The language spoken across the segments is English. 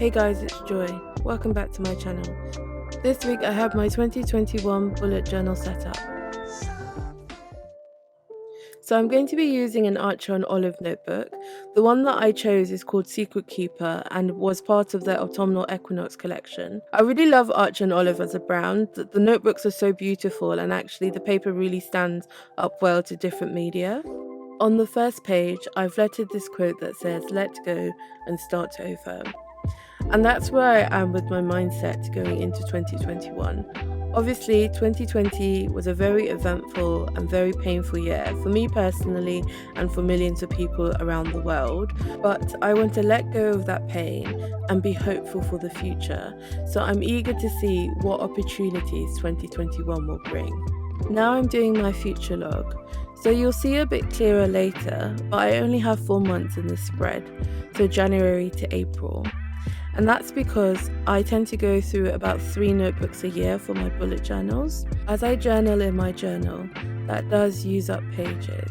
Hey guys, it's Joy. Welcome back to my channel. This week I have my 2021 bullet journal set up. So I'm going to be using an Archer on Olive notebook. The one that I chose is called Secret Keeper and was part of their Autumnal Equinox collection. I really love Archer on Olive as a brand. The notebooks are so beautiful and actually the paper really stands up well to different media. On the first page, I've lettered this quote that says, "Let go and start over." And that's where I am with my mindset going into 2021. Obviously, 2020 was a very eventful and very painful year for me personally and for millions of people around the world. But I want to let go of that pain and be hopeful for the future. So I'm eager to see what opportunities 2021 will bring. Now I'm doing my future log. So you'll see a bit clearer later, but I only have 4 months in this spread, so January to April. And that's because I tend to go through about 3 notebooks a year for my bullet journals. As I journal in my journal, that does use up pages.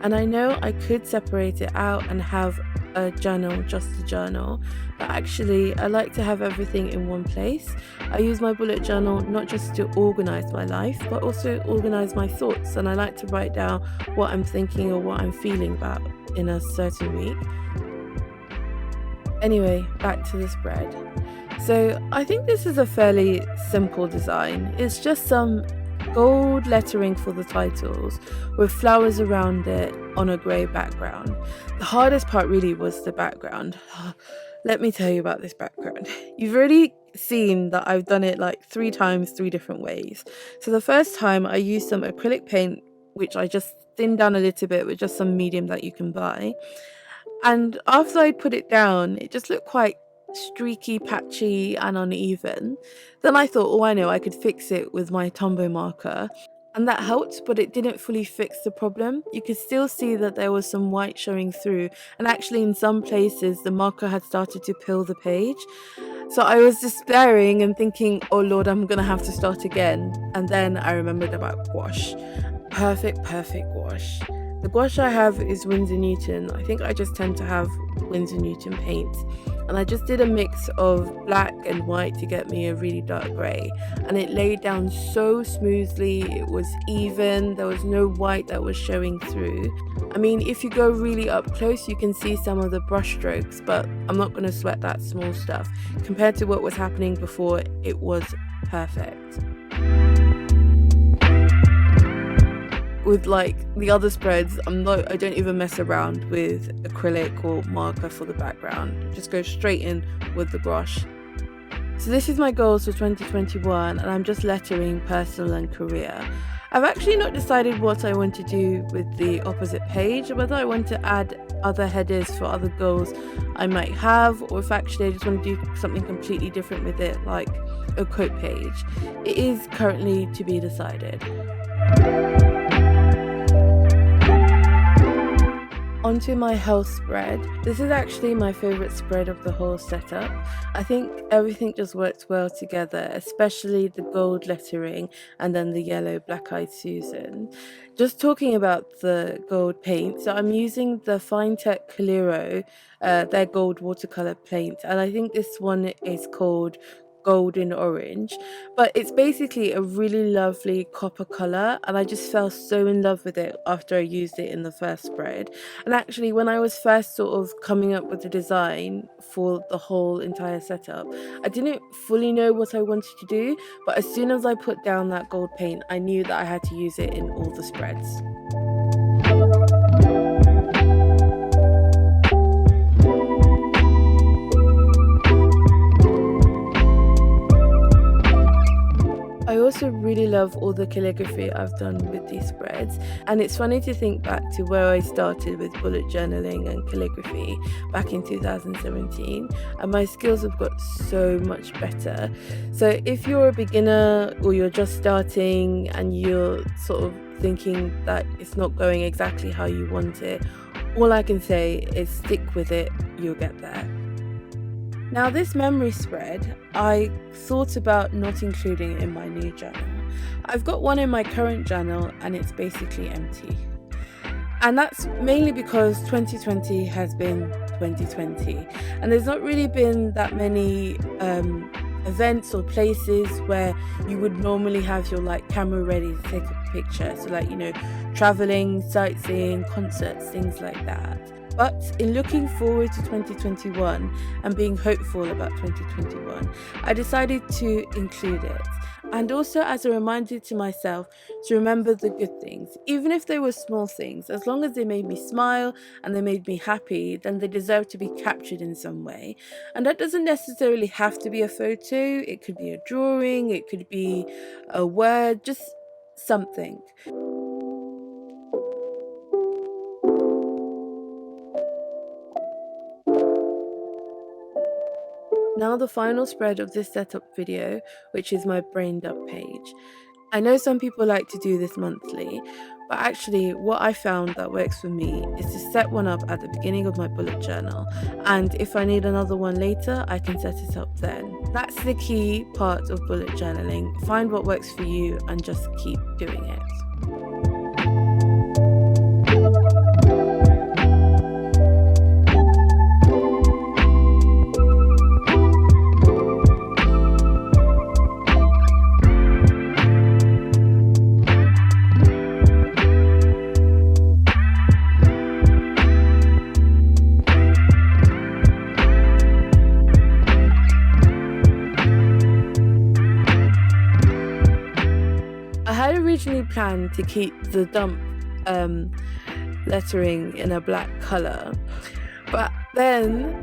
And I know I could separate it out and have a journal, just a journal, but actually I like to have everything in one place. I use my bullet journal not just to organize my life, but also organize my thoughts. And I like to write down what I'm thinking or what I'm feeling about in a certain week. Anyway, back to the spread. So I think this is a fairly simple design. It's just some gold lettering for the titles with flowers around it on a grey background. The hardest part really was the background. Let me tell you about this background. You've already seen that I've done it like 3 times, 3 different ways. So the first time I used some acrylic paint, which I just thinned down a little bit with just some medium that you can buy. And after I'd put it down, it just looked quite streaky, patchy and uneven. Then I thought, oh, I know, I could fix it with my Tombow marker. And that helped, but it didn't fully fix the problem. You could still see that there was some white showing through. And actually in some places, the marker had started to peel the page. So I was despairing and thinking, oh Lord, I'm going to have to start again. And then I remembered about gouache. Perfect gouache. The gouache I have is Winsor Newton. I think I just tend to have Winsor Newton paint. And I just did a mix of black and white to get me a really dark grey. And it laid down so smoothly, it was even, there was no white that was showing through. I mean, if you go really up close, you can see some of the brush strokes, but I'm not going to sweat that small stuff. Compared to what was happening before, it was perfect. With like the other spreads, I don't even mess around with acrylic or marker for the background. Just go straight in with the gouache. So this is my goals for 2021 and I'm just lettering personal and career. I've actually not decided what I want to do with the opposite page, whether I want to add other headers for other goals I might have, or if actually I just want to do something completely different with it, like a quote page. It is currently to be decided. Onto my health spread. This is actually my favourite spread of the whole setup. I think everything just works well together, especially the gold lettering and then the yellow Black Eyed Susan. Just talking about the gold paint, so I'm using the Finetec Coliro, their gold watercolour paint, and I think this one is called Golden Orange, but it's basically a really lovely copper color and I just fell so in love with it after I used it in the first spread. And actually when I was first sort of coming up with the design for the whole entire setup, I didn't fully know what I wanted to do, but as soon as I put down that gold paint, I knew that I had to use it in all the spreads. I also really love all the calligraphy I've done with these spreads, and it's funny to think back to where I started with bullet journaling and calligraphy back in 2017, and my skills have got so much better. So if you're a beginner or you're just starting and you're sort of thinking that it's not going exactly how you want it, all I can say is stick with it, you'll get there. Now this memory spread, I thought about not including in my new journal. I've got one in my current journal and it's basically empty. And that's mainly because 2020 has been 2020, and there's not really been that many events or places where you would normally have your like camera ready to take a picture. So like, traveling, sightseeing, concerts, things like that. But in looking forward to 2021 and being hopeful about 2021, I decided to include it. And also as a reminder to myself to remember the good things, even if they were small things, as long as they made me smile and they made me happy, then they deserve to be captured in some way. And that doesn't necessarily have to be a photo, it could be a drawing, it could be a word, just something. Now the final spread of this setup video, which is my brain dump page. I know some people like to do this monthly, but actually what I found that works for me is to set one up at the beginning of my bullet journal, and if I need another one later, I can set it up then. That's the key part of bullet journaling. Find what works for you and just keep doing it. I had originally planned to keep the dump lettering in a black colour, but then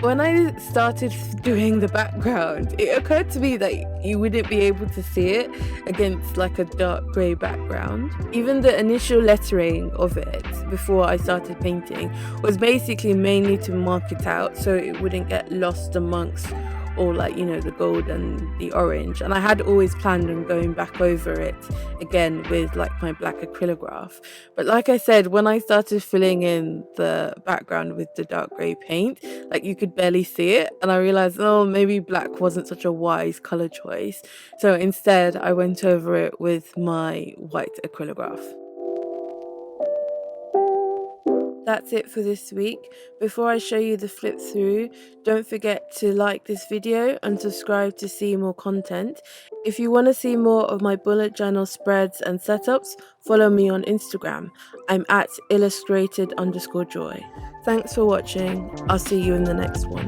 when I started doing the background, it occurred to me that you wouldn't be able to see it against like a dark grey background. Even the initial lettering of it before I started painting was basically mainly to mark it out so it wouldn't get lost amongst all like the gold and the orange, and I had always planned on going back over it again with like my black acrylograph. But like I said, when I started filling in the background with the dark grey paint, like you could barely see it, and I realized, oh, maybe black wasn't such a wise color choice, so instead I went over it with my white acrylograph. That's it for this week. Before I show you the flip through, don't forget to like this video and subscribe to see more content. If you want to see more of my bullet journal spreads and setups, follow me on Instagram. I'm at illustrated_joy. Thanks for watching. I'll see you in the next one.